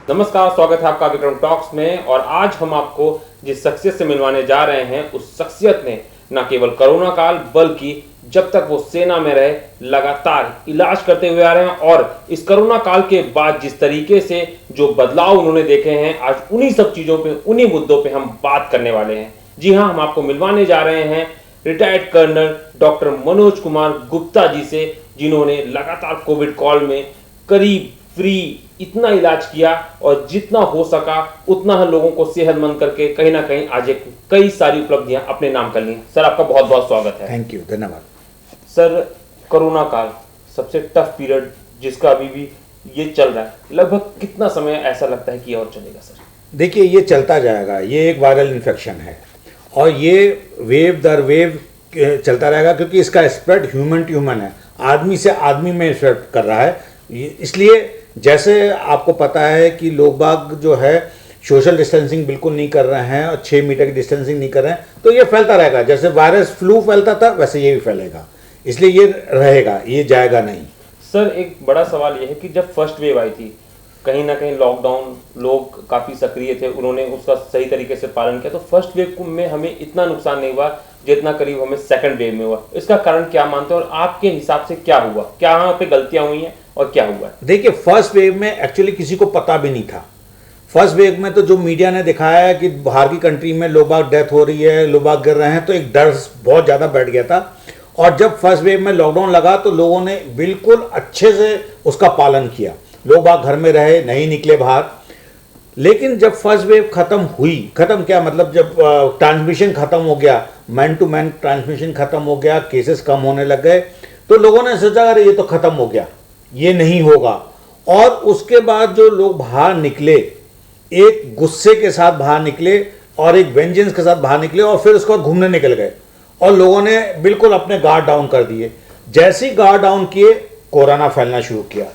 नमस्कार, स्वागत है आपका विक्रम टॉक्स में। और आज हम आपको जिस शख्सियत से मिलवाने जा रहे हैं, उस शख्सियत ने न केवल कोरोना काल बल्कि जब तक वो सेना में रहे लगातार इलाज करते हुए आ रहे हैं। और इस कोरोना काल के बाद जिस तरीके से जो बदलाव उन्होंने देखे हैं, आज उन्हीं सब चीजों पे, उन्हीं मुद्दों पे हम बात करने वाले हैं। जी हाँ, हम आपको मिलवाने जा रहे हैं retired colonel doctor Manoj Kumar Gupta ji से, जिन्होंने लगातार कोविड कॉल में करीब फ्री इतना इलाज किया और जितना हो सका उतना हम लोगों को सेहतमंद करके कहीं ना कहीं आज एक कई सारी उपलब्धियां अपने नाम कर ली। सर, आपका बहुत बहुत स्वागत है। थैंक यू, धन्यवाद। सर, कोरोना काल सबसे टफ पीरियड जिसका अभी भी ये चल रहा है, लगभग कितना समय ऐसा लगता है कि और चलेगा सर? देखिए, ये चलता जाएगा। ये एक वायरल इन्फेक्शन है और ये वेव दर वेव चलता रहेगा, क्योंकि इसका स्प्रेड ह्यूमन टू ह्यूमन है, आदमी से आदमी में स्प्रेड कर रहा है। इसलिए जैसे आपको पता है कि लोग बाग जो है सोशल डिस्टेंसिंग बिल्कुल नहीं कर रहे हैं और 6 मीटर की डिस्टेंसिंग नहीं कर रहे हैं, तो ये फैलता रहेगा। जैसे वायरस फ्लू फैलता था वैसे ये भी फैलेगा, इसलिए ये रहेगा, ये जाएगा नहीं। सर, एक बड़ा सवाल ये है कि जब फर्स्ट वेव आई थी, कहीं ना कहीं लॉकडाउन, लोग काफ़ी सक्रिय थे, उन्होंने उसका सही तरीके से पालन किया, तो फर्स्ट वेव में हमें इतना नुकसान नहीं हुआ जितना करीब हमें सेकंड वेव में हुआ। इसका कारण क्या मानते हैं और आपके हिसाब से क्या हुआ, क्या यहाँ पे गलतियां हुई हैं और क्या हुआ? देखिए, फर्स्ट वेव में एक्चुअली किसी को पता भी नहीं था। फर्स्ट वेव में तो जो मीडिया ने दिखाया है कि बाहर की कंट्री में लोग बाग डेथ हो रही है, लोग बाग गिर रहे हैं, तो एक डर बहुत ज़्यादा बैठ गया था। और जब फर्स्ट वेव में लॉकडाउन लगा तो लोगों ने बिल्कुल अच्छे से उसका पालन किया, लोग बाग घर में रहे, नहीं निकले बाहर। लेकिन जब फर्स्ट वेव खत्म हुई, खत्म क्या मतलब, जब ट्रांसमिशन खत्म हो गया, मैन टू मैन ट्रांसमिशन खत्म हो गया, केसेस कम होने लग गए, तो लोगों ने सोचा अरे ये तो खत्म हो गया, ये नहीं होगा। और उसके बाद जो लोग बाहर निकले, एक गुस्से के साथ बाहर निकले और एक वेंजेंस के साथ बाहर निकले, और फिर उसके बाद घूमने निकल गए और लोगों ने बिल्कुल अपने गार्ड डाउन कर दिए। जैसे ही गार्ड डाउन किए, कोरोना फैलना शुरू किया।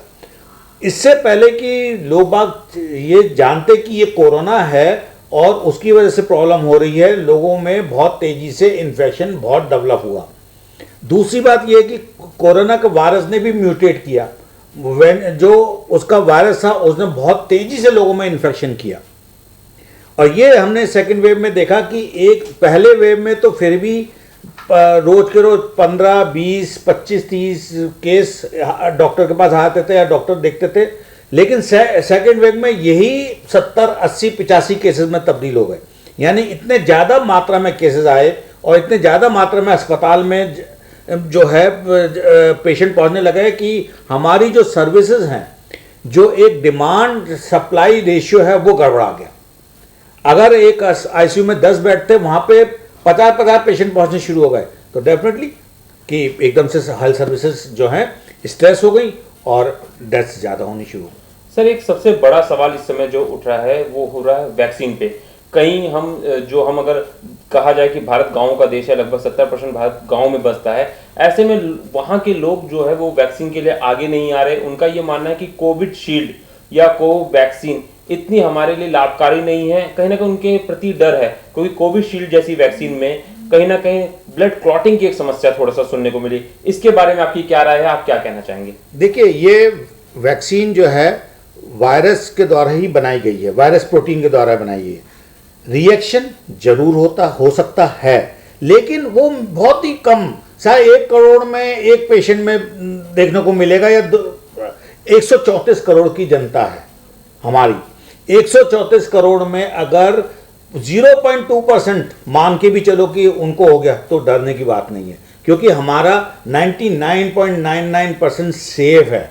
इससे पहले कि लोग बाग ये जानते कि ये कोरोना है और उसकी वजह से प्रॉब्लम हो रही है, लोगों में बहुत तेजी से इन्फेक्शन बहुत डेवलप हुआ। दूसरी बात यह कि कोरोना के वायरस ने भी म्यूटेट किया, जो उसका वायरस था उसने बहुत तेजी से लोगों में इन्फेक्शन किया। और ये हमने सेकेंड वेव में देखा कि एक पहले वेव में तो फिर भी रोज के रोज 15, 20, 25, 30 केस डॉक्टर के पास आते थे या डॉक्टर देखते थे। लेकिन सेकेंड वेव में यही 70, 80, 85 केसेस में तब्दील हो गए। यानी इतने ज़्यादा मात्रा में केसेस आए और इतने ज़्यादा मात्रा में अस्पताल में जो है पेशेंट पहुंचने लगे कि हमारी जो सर्विसेज हैं, जो एक डिमांड सप्लाई रेशियो है, वो गड़बड़ा गया। अगर एक आईसीयू में 10 बेड थे, वहाँ पे 50-50 पेशेंट पहुंचने शुरू हो गए, तो डेफिनेटली कि एकदम से हेल्थ सर्विसेज जो हैं स्ट्रेस हो गई और डेथ्स ज़्यादा होनी शुरू हो गई। सर, एक सबसे बड़ा सवाल इस समय जो उठ रहा है वो हो रहा है वैक्सीन पे। कहीं हम अगर कहा जाए कि भारत गांव का देश है, लगभग 70% भारत गांव में बसता है, ऐसे में वहां के लोग जो है वो वैक्सीन के लिए आगे नहीं आ रहे। उनका ये मानना है कि कोविड शील्ड या कोवैक्सीन इतनी हमारे लिए लाभकारी नहीं है, कहीं ना कहीं उनके प्रति डर है, क्योंकि कोविड शील्ड जैसी वैक्सीन में कहीं ना कहीं ब्लड क्लॉटिंग की एक समस्या थोड़ा सा सुनने को मिली। इसके बारे में आपकी क्या राय है, आप क्या कहना चाहेंगे? देखिए, ये वैक्सीन जो है वायरस के द्वारा ही बनाई गई है, वायरस प्रोटीन के द्वारा बनाई है। रिएक्शन जरूर हो सकता है, लेकिन वो बहुत ही कम, शायद 1 करोड़ में एक पेशेंट में देखने को मिलेगा, या 134 करोड़ की जनता है हमारी। 134 करोड़ में अगर 0.2% मान के भी चलो कि उनको हो गया, तो डरने की बात नहीं है, क्योंकि हमारा 99.99% सेफ है।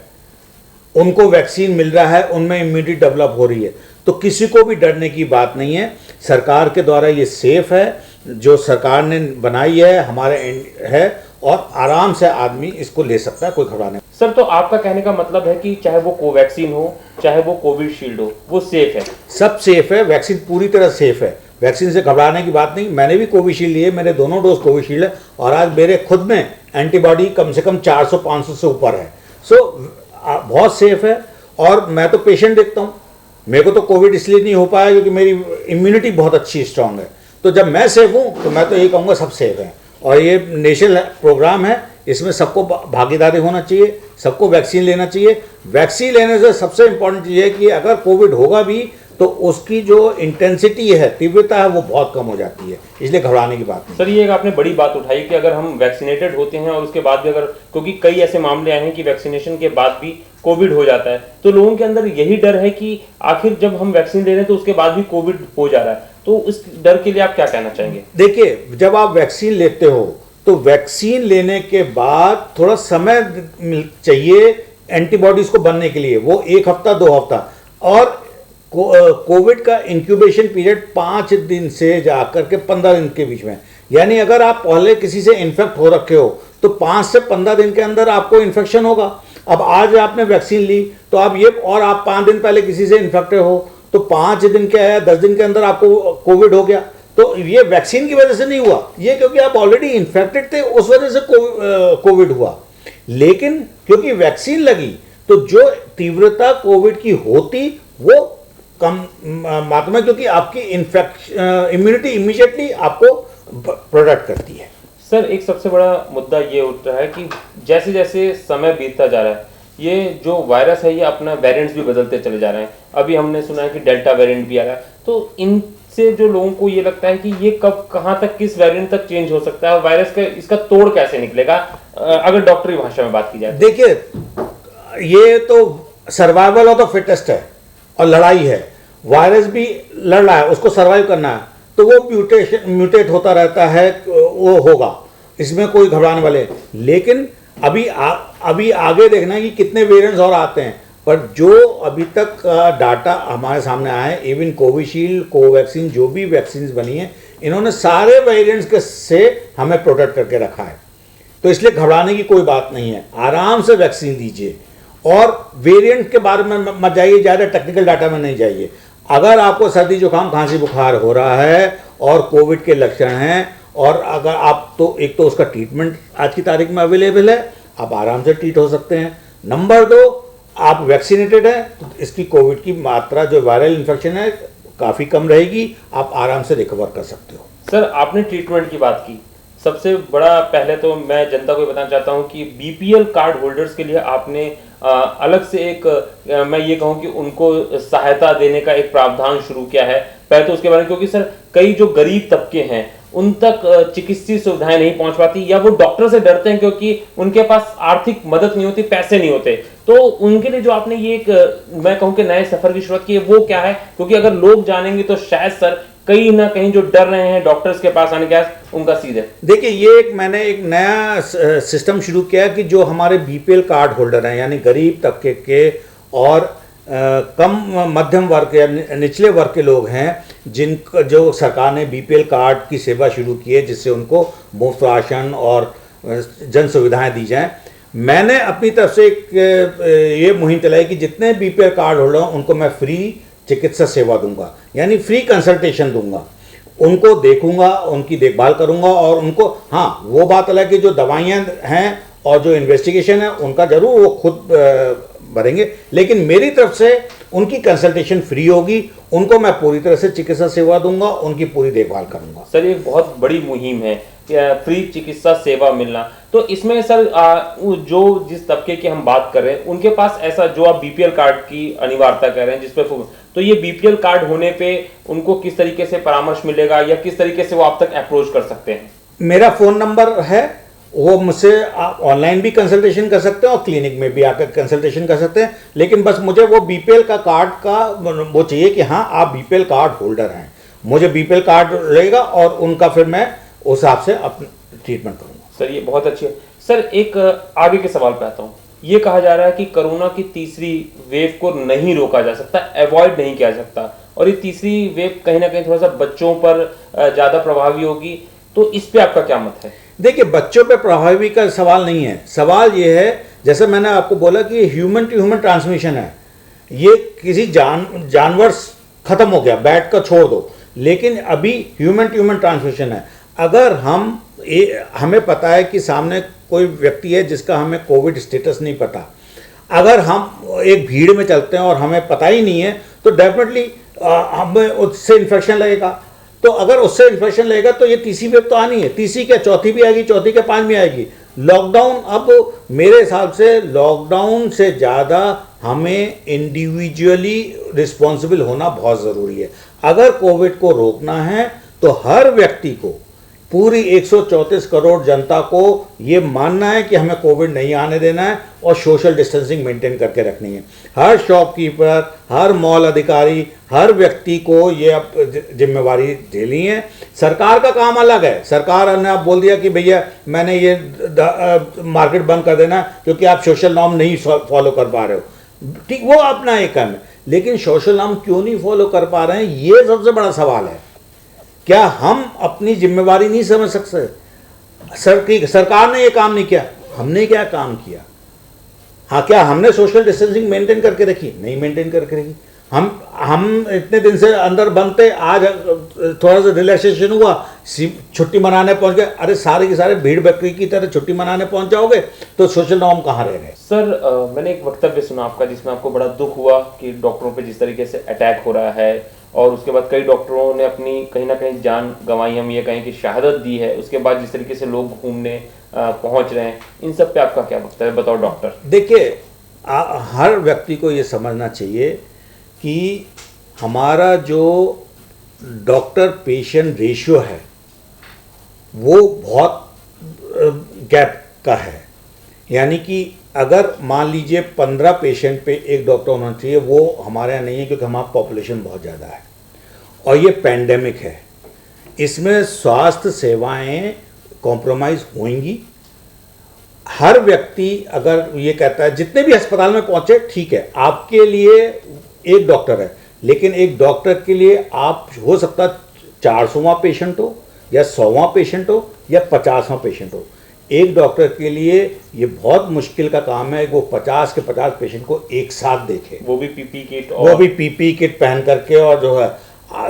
उनको वैक्सीन मिल रहा है, उनमें इम्यूनिटी डेवलप हो रही है, तो किसी को भी डरने की बात नहीं है। सरकार के द्वारा ये सेफ है, जो सरकार ने बनाई है हमारे है, और आराम से आदमी इसको ले सकता है, कोई घबराने। सर, तो आपका कहने का मतलब है कि चाहे वो कोवैक्सीन हो, चाहे वो कोविड शील्ड हो, वो सेफ है? सब सेफ है, वैक्सीन पूरी तरह सेफ है, वैक्सीन से घबराने की बात नहीं। मैंने भी कोविशील्ड लिए, मेरे दोनों डोज कोविशील्ड है, और आज मेरे खुद में एंटीबॉडी कम से कम 400-500 से ऊपर है। सो बहुत सेफ है। और मैं तो पेशेंट देखता हूँ, मेरे को तो कोविड इसलिए नहीं हो पाया क्योंकि मेरी इम्यूनिटी बहुत अच्छी स्ट्रांग है। तो जब मैं सेफ हूँ तो मैं तो ये कहूँगा सब सेफ हैं। और ये नेशनल प्रोग्राम है, इसमें सबको भागीदारी होना चाहिए, सबको वैक्सीन लेना चाहिए। वैक्सीन लेने से सबसे इम्पोर्टेंट चीज़ है कि अगर कोविड होगा भी तो उसकी जो इंटेंसिटी है, तीव्रता है, वो बहुत कम हो जाती है, इसलिए घबराने की बात नहीं। सर ये एक आपने बड़ी बात उठाई कि अगर हम वैक्सीनेटेड होते हैं और उसके बाद भी अगर, क्योंकि कई ऐसे मामले आए हैं कि वैक्सीनेशन के बाद भी कोविड हो जाता है, तो लोगों के अंदर यही डर है कि आखिर जब हम वैक्सीन ले रहे हैं तो उसके बाद भी कोविड हो जा रहा है, तो इस डर के लिए आप क्या कहना चाहेंगे? देखिए, जब आप वैक्सीन लेते हो तो वैक्सीन लेने के बाद थोड़ा समय चाहिए एंटीबॉडीज को बनने के लिए, वो 1 हफ्ता 2 हफ्ता, और कोविड का इंक्यूबेशन पीरियड 5 दिन से जाकर के 15 दिन के बीच में। यानी अगर आप पहले किसी से इन्फेक्ट हो रखे हो तो 5 से 15 दिन के अंदर आपको इन्फेक्शन होगा। अब आज आपने वैक्सीन ली तो आप ये, और आप 5 दिन पहले किसी से इन्फेक्टेड हो तो 5 दिन के या 10 दिन के अंदर आपको कोविड हो गया। तो ये वैक्सीन की वजह से नहीं हुआ, ये क्योंकि आप ऑलरेडी इन्फेक्टेड थे, उस वजह से कोविड हुआ। लेकिन क्योंकि वैक्सीन लगी तो जो तीव्रता कोविड की होती वो कम मात्रा में, क्योंकि आपकी इम्यूनिटी इमीडिएटली आपको प्रोटेक्ट करती है। सर एक सबसे बड़ा मुद्दा ये उठ रहा है कि जैसे जैसे समय बीतता जा रहा है, ये जो वायरस है ये अपना वेरिएंट्स भी बदलते चले जा रहे हैं। अभी हमने सुना है कि डेल्टा वेरिएंट भी आ रहा है, तो इनसे जो लोगों को ये लगता है कि ये कब कहाँ तक किस वेरिएंट तक चेंज हो सकता है और वायरस का इसका तोड़ कैसे निकलेगा, अगर डॉक्टरी भाषा में बात की जाए? देखिए, ये तो सर्वाइवल ऑफ द फिटेस्ट है और लड़ाई है। वायरस भी लड़ रहा है, उसको सर्वाइव करना है, तो वो म्यूटेट होता रहता है, वो होगा, इसमें कोई घबराने वाले। लेकिन अभी आगे देखना है कि कितने वेरिएंट्स और आते हैं, पर जो अभी तक का डाटा हमारे सामने आया है, इवन कोविशील्ड, कोवैक्सीन, जो भी वैक्सीन बनी है, इन्होंने सारे वेरिएंट्स के से हमें प्रोटेक्ट करके रखा है। तो इसलिए घबराने की कोई बात नहीं है, आराम से वैक्सीन दीजिए और वेरिएंट के बारे में मत जाइए, ज़्यादा टेक्निकल डाटा में नहीं जाइए। अगर आपको सर्दी जुकाम खांसी बुखार हो रहा है और कोविड के लक्षण हैं, और अगर आप तो एक तो उसका ट्रीटमेंट आज की तारीख में अवेलेबल है, आप आराम से ट्रीट हो सकते हैं। नंबर 2, आप वैक्सीनेटेड हैं तो इसकी कोविड की मात्रा, जो वायरल इन्फेक्शन है, काफ़ी कम रहेगी, आप आराम से रिकवर कर सकते हो। सर आपने ट्रीटमेंट की बात की, सबसे बड़ा पहले तो मैं जनता को बताना चाहता हूं कि बीपीएल कार्ड होल्डर्स के लिए आपने अलग से एक मैं ये कहूं कि उनको सहायता देने का एक प्रावधान शुरू किया है। पहले तो उसके बारे में, क्योंकि सर कई जो गरीब तबके हैं उन तक चिकित्सीय सुविधाएं नहीं पहुंच पाती, या वो डॉक्टर से डरते हैं क्योंकि उनके पास आर्थिक मदद नहीं होती, पैसे नहीं होते। तो उनके लिए जो आपने ये एक मैं कहूं कि नए सफर की शुरुआत की है, वो क्या है? क्योंकि अगर लोग जानेंगे तो शायद सर कहीं ना कहीं जो डर रहे हैं डॉक्टर्स के पास आने के, उनका सीधे। देखिए, ये मैंने एक नया सिस्टम शुरू किया कि जो हमारे बीपीएल कार्ड होल्डर हैं, यानी गरीब तबके के और कम मध्यम वर्ग या निचले वर्ग के लोग हैं, जो सरकार ने बीपीएल कार्ड की सेवा शुरू की है, जिससे उनको मुफ्त राशन और जन सुविधाएं दी जाएं। मैंने अपनी तरफ से एक ये मुहिम चलाई कि जितने बीपीएल कार्ड होल्डर हैं उनको मैं फ्री चिकित्सा सेवा दूंगा, यानी फ्री कंसल्टेशन दूंगा, उनको देखूंगा, उनकी देखभाल करूंगा, और उनको, हाँ वो बात अलग है कि जो दवाइयाँ हैं और जो इन्वेस्टिगेशन है उनका जरूर वो खुद भरेंगे, लेकिन मेरी तरफ से उनकी कंसल्टेशन फ्री होगी, उनको मैं पूरी तरह से चिकित्सा सेवा दूंगा, उनकी पूरी देखभाल करूंगा। सर ये बहुत बड़ी मुहिम है, फ्री चिकित्सा सेवा मिलना। तो इसमें सर जो जिस तबके की हम बात कर रहे हैं उनके पास ऐसा, जो आप बीपीएल कार्ड की अनिवार्यता कह रहे हैं जिसपे, तो ये बीपीएल कार्ड होने पे उनको किस तरीके से परामर्श मिलेगा या किस तरीके से वो आप तक अप्रोच कर सकते हैं? मेरा फोन नंबर है, वो मुझसे आप ऑनलाइन भी कंसल्टेशन कर सकते हैं और क्लिनिक में भी आकर कंसल्टेशन कर सकते हैं, लेकिन बस मुझे वो बीपीएल का कार्ड का वो चाहिए कि हाँ आप बीपीएल कार्ड होल्डर हैं, मुझे बीपीएल कार्ड रहेगा और उनका फिर मैं उस हिसाब से अपना ट्रीटमेंट करूँगा। सर ये बहुत अच्छी है। सर एक आगे के सवाल पे आता हूँ, ये कहा जा रहा है कि कोरोना की तीसरी वेव को नहीं रोका जा सकता, अवॉइड नहीं किया जा सकता, और ये तीसरी वेव कहीं ना कहीं थोड़ा सा बच्चों पर ज्यादा प्रभावी होगी, तो इस पे आपका क्या मत है? देखिए, बच्चों पे प्रभावी का सवाल नहीं है, सवाल ये है, जैसे मैंने आपको बोला कि ह्यूमन टू ह्यूमन ट्रांसमिशन है, ये किसी जानवर खत्म हो गया, बैट का छोड़ दो, लेकिन अभी ह्यूमन टू ह्यूमन ट्रांसमिशन है। अगर हमें पता है कि सामने कोई व्यक्ति है जिसका हमें कोविड स्टेटस नहीं पता, अगर हम एक भीड़ में चलते हैं और हमें पता ही नहीं है, तो डेफिनेटली हमें उससे इन्फेक्शन लगेगा। तो अगर उससे इन्फेक्शन लगेगा तो ये तीसरी वेव तो आनी है, तीसरी क्या चौथी भी आएगी, चौथी क्या पांचवी आएगी। लॉकडाउन, अब मेरे हिसाब से लॉकडाउन से ज़्यादा हमें इंडिविजुअली रिस्पॉन्सिबल होना बहुत ज़रूरी है। अगर कोविड को रोकना है तो हर व्यक्ति को, पूरी 134 करोड़ जनता को ये मानना है कि हमें कोविड नहीं आने देना है और सोशल डिस्टेंसिंग मेंटेन करके रखनी है। हर शॉपकीपर, हर मॉल अधिकारी, हर व्यक्ति को ये अब जिम्मेवारी झेलनी है। सरकार का काम अलग है, सरकार ने अब बोल दिया कि भैया मैंने ये मार्केट बंद कर देना क्योंकि आप सोशल नॉर्म नहीं फॉलो कर पा रहे हो, ठीक, वो अपना एक काम है। लेकिन सोशल नॉर्म क्यों नहीं फॉलो कर पा रहे हैं, ये सबसे बड़ा सवाल है। क्या हम अपनी जिम्मेवारी नहीं समझ सकते? सरकार ने ये काम नहीं किया, हमने क्या काम किया? हाँ, क्या हमने सोशल डिस्टेंसिंग मेंटेन करके रखी? नहीं मेंटेन करके रखी। हम इतने दिन से अंदर बंद थे, आज थोड़ा सा रिलैक्सेशन हुआ, छुट्टी मनाने पहुंच गए। अरे सारे के सारे भीड़ बकरी की तरह छुट्टी मनाने पहुंच जाओगे तो सोशल नॉर्म कहाँ रह गए? सर, मैंने एक वक्तव्य सुना आपका जिसमें आपको बड़ा दुख हुआ कि डॉक्टरों पे जिस तरीके से अटैक हो रहा है, और उसके बाद कई डॉक्टरों ने अपनी कहीं ना कहीं जान गंवाई, हम ये कहें कि शहादत दी है। उसके बाद जिस तरीके से लोग घूमने पहुंच रहे हैं, इन सब पे आपका क्या वक्तव्य है? बताओ डॉक्टर। देखिए, हर व्यक्ति को ये समझना चाहिए कि हमारा जो डॉक्टर पेशेंट रेशियो है वो बहुत गैप का है। यानी कि अगर मान लीजिए 15 पेशेंट पे एक डॉक्टर होना चाहिए, वो हमारे यहाँ नहीं है क्योंकि हमारा पॉपुलेशन बहुत ज़्यादा है और ये पैंडेमिक है। इसमें स्वास्थ्य सेवाएं कॉम्प्रोमाइज़ होंगी। हर व्यक्ति अगर ये कहता है, जितने भी अस्पताल में पहुंचे, ठीक है, आपके लिए एक डॉक्टर है, लेकिन एक डॉक्टर के लिए आप हो सकता 400वां पेशेंट हो या 100वां पेशेंट हो या 50वां पेशेंट हो। एक डॉक्टर के लिए ये बहुत मुश्किल का काम है, वो 50 के 50 पेशेंट को एक साथ देखे, वो भी पीपी किट, वो भी पीपी किट पहन करके। और जो है,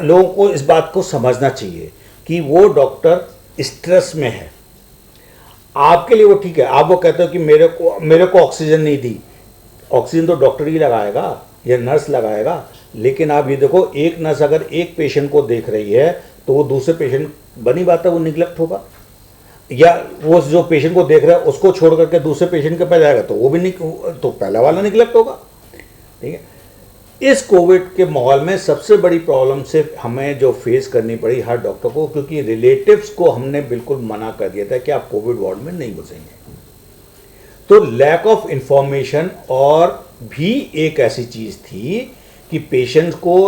लोगों को इस बात को समझना चाहिए कि वो डॉक्टर स्ट्रेस में है। आपके लिए वो ठीक है, आप वो कहते हो कि मेरे को ऑक्सीजन नहीं दी, ऑक्सीजन तो डॉक्टर ही लगाएगा या नर्स लगाएगा। लेकिन आप ये देखो, एक नर्स अगर एक पेशेंट को देख रही है तो वो दूसरे पेशेंट, बनी बात है, वो निगलेक्ट होगा। या वो जो पेशेंट को देख रहा है उसको छोड़ करके दूसरे पेशेंट के पास जाएगा तो वो भी तो पहला वाला निगलेक्ट होगा। ठीक है, इस कोविड के माहौल में सबसे बड़ी प्रॉब्लम से हमें जो फेस करनी पड़ी हर डॉक्टर को, क्योंकि रिलेटिव्स को हमने बिल्कुल मना कर दिया था कि आप कोविड वार्ड में नहीं घुसेंगे। तो लैक ऑफ इंफॉर्मेशन और भी एक ऐसी चीज़ थी कि पेशेंट को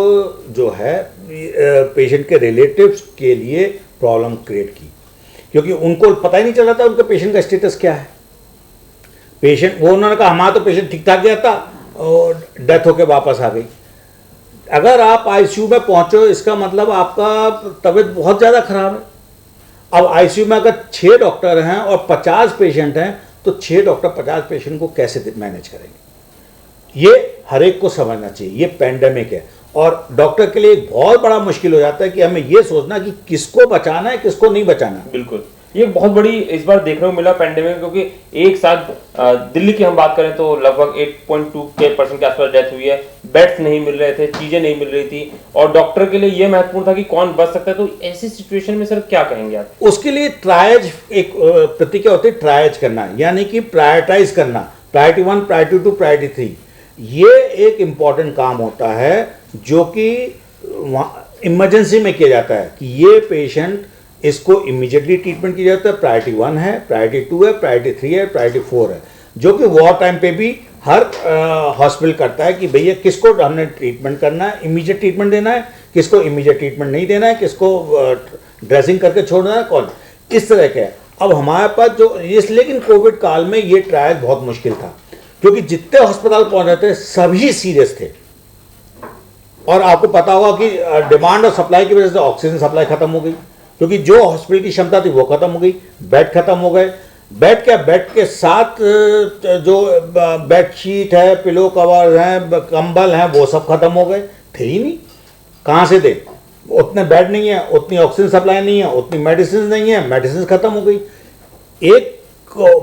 जो है, पेशेंट के रिलेटिव्स के लिए प्रॉब्लम क्रिएट की, क्योंकि उनको पता ही नहीं चला था उनके पेशेंट का स्टेटस क्या है। पेशेंट, वो उन्होंने कहा हमारा तो पेशेंट ठीक ठाक गया था और डेथ होकर वापस आ गई। अगर आप आईसीयू में पहुंचो, इसका मतलब आपका तबीयत बहुत ज़्यादा खराब है। अब आईसीयू में अगर 6 डॉक्टर हैं और 50 पेशेंट हैं तो 6 डॉक्टर 50 पेशेंट को कैसे मैनेज करेंगे? ये हर एक को समझना चाहिए। ये पैंडेमिक है और डॉक्टर के लिए एक बहुत बड़ा मुश्किल हो जाता है कि हमें ये सोचना कि किसको बचाना है, किसको नहीं बचाना। बिल्कुल, ये बहुत बड़ी इस बार देखने को मिला पैंडेमिक, क्योंकि एक साथ दिल्ली की हम बात करें तो लगभग 8.2% के आसपास डेथ हुई है। बेड्स नहीं मिल रहे थे, चीजें नहीं मिल रही थी, और डॉक्टर के लिए ये महत्वपूर्ण था कि कौन बच सकता है। तो ऐसी सिचुएशन में सर क्या कहेंगे आप? उसके लिए ट्रायज, एक प्रतिक्रिया होती है ट्रायज करना, यानी कि प्रायोरिटाइज करना, प्रायोरिटी 1, प्रायोरिटी 2, प्रायोरिटी 3। ये एक इंपॉर्टेंट काम होता है जो कि इमरजेंसी में किया जाता है कि ये पेशेंट, इसको इमीडिएटली ट्रीटमेंट की जाता है। प्रायोरिटी 1 है, प्रायोरिटी 2 है, प्रायोरिटी 3 है, प्रायोरिटी 4 है, जो कि वॉर टाइम पे भी हर हॉस्पिटल करता है कि भैया किसको हमने ट्रीटमेंट करना है, इमीडिएट ट्रीटमेंट देना है, किसको इमीडिएट ट्रीटमेंट नहीं देना है, किसको ड्रेसिंग करके छोड़ना है, कौन, इस तरह के। अब हमारे पास जो लेकिन कोविड काल में ये ट्रायल बहुत मुश्किल था, क्योंकि जितने अस्पताल पहुंच रहे थे सभी सीरियस थे। और आपको पता होगा कि डिमांड और सप्लाई की वजह से ऑक्सीजन सप्लाई खत्म हो गई, क्योंकि जो हॉस्पिटल की क्षमता थी वो खत्म हो गई, बेड खत्म हो गए। बेड के साथ जो बेडशीट है, पिलो कवर हैं, कंबल हैं, वो सब खत्म हो गए, थे ही नहीं, कहाँ से दे? उतने बेड नहीं है, उतनी ऑक्सीजन सप्लाई नहीं है, उतनी मेडिसिन नहीं है, मेडिसिन खत्म हो गई। एक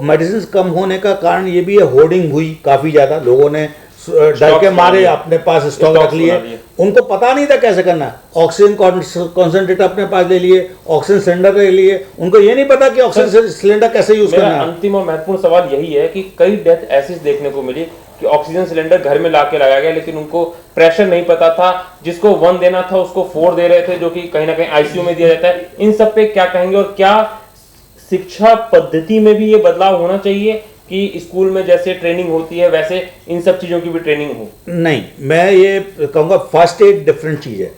मेडिसिन कम होने का कारण ये भी है, होर्डिंग हुई काफ़ी ज़्यादा, लोगों ने डर के मारे अपने पास स्टॉक रख लिए। उनको पता नहीं था कैसे करना है। ऑक्सीजन कॉन्सेंट्रेटर अपने पास ले लिए, ऑक्सीजन सिलेंडर ले लिए, उनको ये नहीं पता कि ऑक्सीजन सिलेंडर कैसे यूज करना है। अंतिम और महत्वपूर्ण सवाल यही है कि कई डेथ ऐसी देखने को मिली कि ऑक्सीजन सिलेंडर घर में लाके लगाया गया, लेकिन उनको प्रेशर नहीं पता था, जिसको 1 देना था उसको 4 दे रहे थे, जो कि कहीं ना कहीं आईसीयू में दिया जाता है। इन सब पे क्या कहेंगे, और क्या शिक्षा पद्धति में भी ये बदलाव होना चाहिए कि स्कूल में जैसे ट्रेनिंग होती है वैसे इन सब चीजों की भी ट्रेनिंग हो? नहीं, मैं ये कहूँगा फर्स्ट एड डिफरेंट चीज़ है।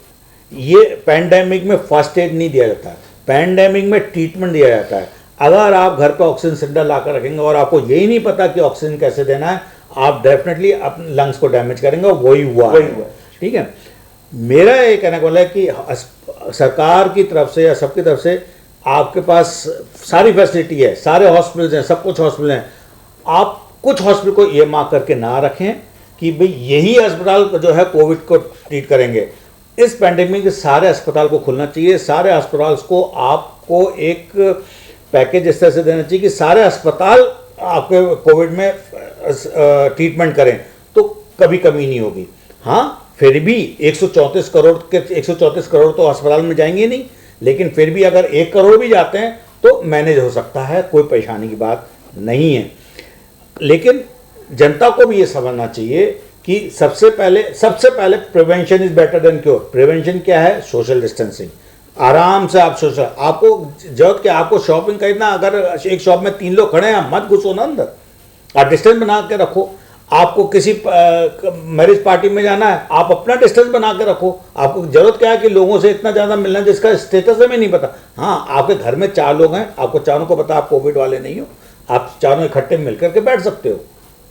ये पैंडेमिक में फर्स्ट एड नहीं दिया जाता है, पैंडेमिक में ट्रीटमेंट दिया जाता है। अगर आप घर पर ऑक्सीजन सिलेंडर ला कर रखेंगे और आपको यही नहीं पता कि ऑक्सीजन कैसे देना है, आप डेफिनेटली अपने लंग्स को डैमेज करेंगे, और वही हुआ। ठीक है, मेरा ये कहने वाला है कि सरकार की तरफ से या सबकी तरफ से आपके पास सारी फैसिलिटी है, सारे हॉस्पिटल्स हैं, सब कुछ हॉस्पिटल हैं। आप कुछ हॉस्पिटल को ये मार्क करके ना रखें कि भाई यही अस्पताल जो है कोविड को ट्रीट करेंगे। इस पैंडेमिक के सारे अस्पताल को खुलना चाहिए, सारे अस्पताल को आपको एक पैकेज इस तरह से देना चाहिए कि सारे अस्पताल आपके कोविड में ट्रीटमेंट करें, तो कभी कमी नहीं होगी। हाँ, फिर भी 134 करोड़ तो अस्पताल में जाएंगे नहीं, लेकिन फिर भी अगर 1 करोड़ भी जाते हैं तो मैनेज हो सकता है, कोई परेशानी की बात नहीं है। लेकिन जनता को भी ये समझना चाहिए कि सबसे पहले prevention is better than cure. Prevention क्या है? Social distancing. आराम से आप सोशल, आपको जरूरत क्या, आपको शॉपिंग करना, अगर एक शॉप में 3 लोग खड़े हैं, मत घुसो ना अंदर, आप डिस्टेंस बना के रखो। आपको किसी मैरिज पार्टी में जाना है, आप अपना डिस्टेंस बना के रखो। आपको जरूरत क्या है कि लोगों से इतना ज़्यादा मिलना जिसका स्टेटस हमें नहीं पता। हाँ, आपके घर में 4 लोग हैं, आपको चारों को पता आप कोविड वाले नहीं हो, आप चारों इकट्ठे मिलकर के बैठ सकते हो।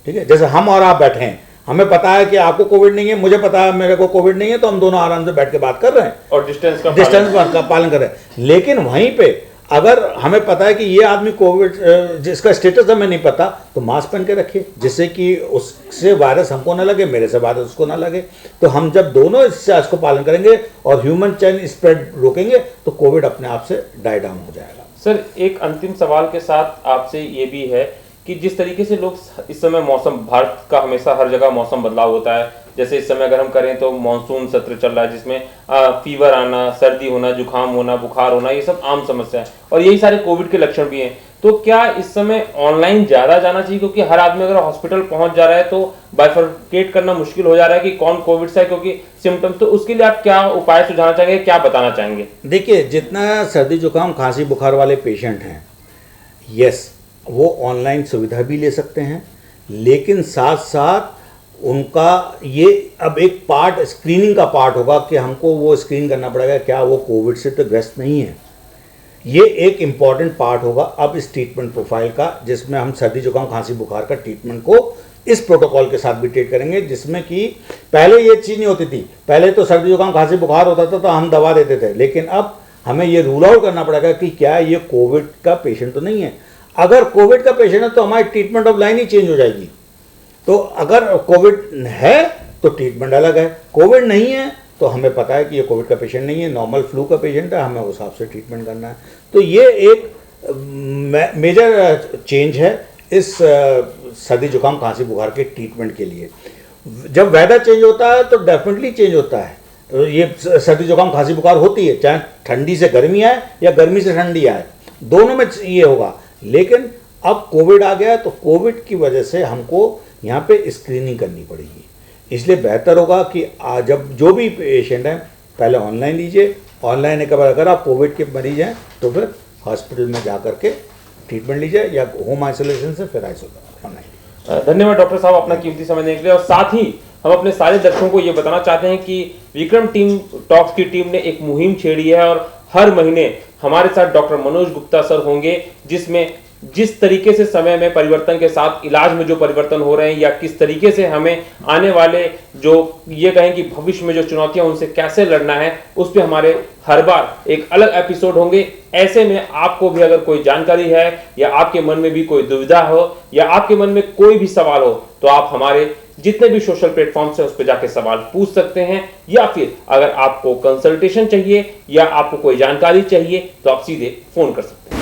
ठीक है, जैसे हम और आप बैठे हैं, हमें पता है कि आपको कोविड नहीं है, मुझे पता है मेरे को कोविड नहीं है, तो हम दोनों आराम से बैठ के बात कर रहे हैं और डिस्टेंस का पालन कर रहे हैं। लेकिन वहीं पे अगर हमें पता है कि ये आदमी कोविड, जिसका स्टेटस हमें नहीं पता, तो मास्क पहन के रखिए, जिससे कि उससे वायरस हमको ना लगे, मेरे से वायरस उसको ना लगे। तो हम जब दोनों इस चीज को पालन करेंगे और ह्यूमन चेन स्प्रेड रोकेंगे, तो कोविड अपने आप से डाई डाउन हो जाएगा। सर, एक अंतिम सवाल के साथ आपसे ये भी है कि जिस तरीके से लोग इस समय मौसम, भारत का हमेशा हर जगह मौसम बदलाव होता है। जैसे इस समय अगर हम करें तो मानसून सत्र चल रहा है, जिसमें फीवर आना, सर्दी होना, जुकाम होना, बुखार होना, ये सब आम समस्या है, और यही सारे कोविड के लक्षण भी हैं। तो क्या इस समय ऑनलाइन ज्यादा जाना चाहिए, क्योंकि हर आदमी अगर हॉस्पिटल पहुंच जा रहा है तो बाइफरकेट करना मुश्किल हो जा रहा है कि कौन कोविड से है, क्योंकि सिम्टम्स। तो उसके लिए आप क्या उपाय सुझाना चाहेंगे, क्या बताना चाहेंगे? देखिए, जितना सर्दी जुकाम खांसी बुखार वाले पेशेंट हैं, यस, वो ऑनलाइन सुविधा भी ले सकते हैं, लेकिन साथ साथ उनका ये अब एक पार्ट स्क्रीनिंग का पार्ट होगा कि हमको वो स्क्रीन करना पड़ेगा क्या वो कोविड से तो ग्रस्त नहीं है। ये एक इम्पॉर्टेंट पार्ट होगा अब इस ट्रीटमेंट प्रोफाइल का, जिसमें हम सर्दी जुकाम खांसी बुखार का ट्रीटमेंट को इस प्रोटोकॉल के साथ भी ट्रीट करेंगे, जिसमें कि पहले ये चीज़ नहीं होती थी। पहले तो सर्दी जुकाम खांसी बुखार होता था तो हम दवा देते थे, लेकिन अब हमें ये रूल आउट करना पड़ेगा कि क्या ये कोविड का पेशेंट तो नहीं है। अगर कोविड का पेशेंट है तो हमारी treatment of line he change हो जाएगी। तो अगर कोविड है तो ट्रीटमेंट अलग है, कोविड नहीं है तो हमें पता है कि ये कोविड का पेशेंट नहीं है, नॉर्मल फ्लू का पेशेंट है, हमें उस हिसाब से ट्रीटमेंट करना है। तो ये एक मेजर चेंज है इस सर्दी जुकाम खांसी बुखार के ट्रीटमेंट के लिए। जब वेदर चेंज होता है तो डेफिनेटली चेंज होता है। ये सर्दी जुकाम खांसी बुखार होती है, चाहे ठंडी से गर्मी आए या गर्मी से ठंडी आए, दोनों में ये होगा। लेकिन अब कोविड आ गया तो कोविड की वजह से हमको यहाँ पे स्क्रीनिंग करनी पड़ेगी। इसलिए बेहतर होगा कि जब जो भी पेशेंट हैं पहले ऑनलाइन लीजिए, ऑनलाइन के बाद अगर आप कोविड के मरीज हैं तो फिर हॉस्पिटल में जा करके ट्रीटमेंट लीजिए, या होम आइसोलेशन से फिर ऑनलाइन। धन्यवाद डॉक्टर साहब अपना कीमती समय देने के लिए। और साथ ही हम अपने सारे दर्शकों को ये बताना चाहते हैं कि विक्रम टीम टॉक्स की टीम ने एक मुहिम छेड़ी है, और हर महीने हमारे साथ डॉक्टर मनोज गुप्ता सर होंगे, जिसमें जिस तरीके से समय में परिवर्तन के साथ इलाज में जो परिवर्तन हो रहे हैं, या किस तरीके से हमें आने वाले जो ये कहें कि भविष्य में जो चुनौतियां उनसे कैसे लड़ना है, उस पर हमारे हर बार एक अलग एपिसोड होंगे। ऐसे में आपको भी अगर कोई जानकारी है, या आपके मन में भी कोई दुविधा हो, या आपके मन में कोई भी सवाल हो, तो आप हमारे जितने भी सोशल प्लेटफॉर्म्स हैं उस पर जाके सवाल पूछ सकते हैं। या फिर अगर आपको कंसल्टेशन चाहिए या आपको कोई जानकारी चाहिए तो आप सीधे फोन कर सकते हैं।